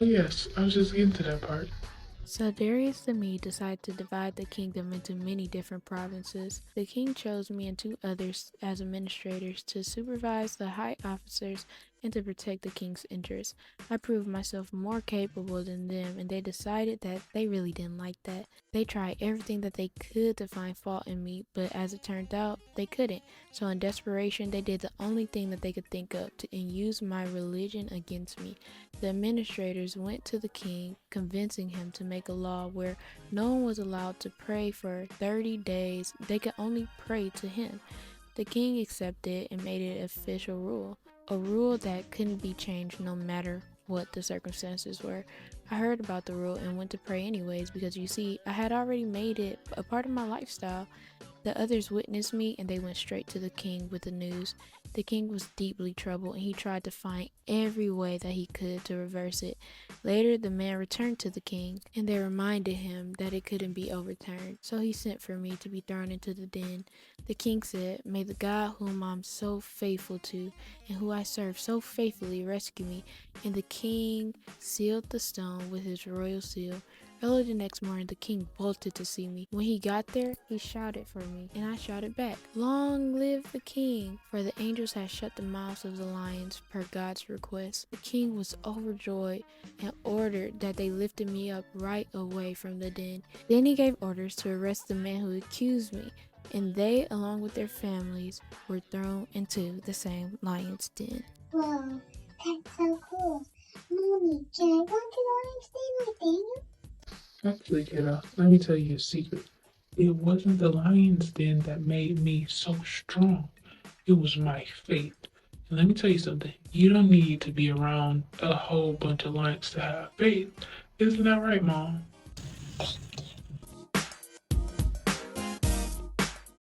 Yes, I was just getting to that part. So Darius the Mede decided to divide the kingdom into many different provinces. The king chose me and two others as administrators to supervise the high officers and to protect the king's interests. I proved myself more capable than them, and they decided that they really didn't like that. They tried everything that they could to find fault in me, but as it turned out, they couldn't. So in desperation, they did the only thing that they could think of and used my religion against me. The administrators went to the king, convincing him to make a law where no one was allowed to pray for 30 days. They could only pray to him. The king accepted and made it an official rule, a rule that couldn't be changed no matter what the circumstances were. I heard about the rule and went to pray anyways because you see, I had already made it a part of my lifestyle. The others witnessed me and they went straight to the king with the news. The king was deeply troubled and he tried to find every way that he could to reverse it. Later, the man returned to the king and they reminded him that it couldn't be overturned. So he sent for me to be thrown into the den. The king said, "May the God whom I'm so faithful to and who I serve so faithfully rescue me." And the king sealed the stone with his royal seal. Early the next morning, the king bolted to see me. When he got there, he shouted for me, and I shouted back, "Long live the king!" For the angels had shut the mouths of the lions per God's request. The king was overjoyed and ordered that they lifted me up right away from the den. Then he gave orders to arrest the man who accused me, and they, along with their families, were thrown into the same lion's den. Whoa, that's so cool. Mommy, can I go to Lawrence Day with Daniel? Actually, kiddo, let me tell you a secret. It wasn't the lion's den that made me so strong. It was my faith. And let me tell you something. You don't need to be around a whole bunch of lions to have faith. Isn't that right, Mom?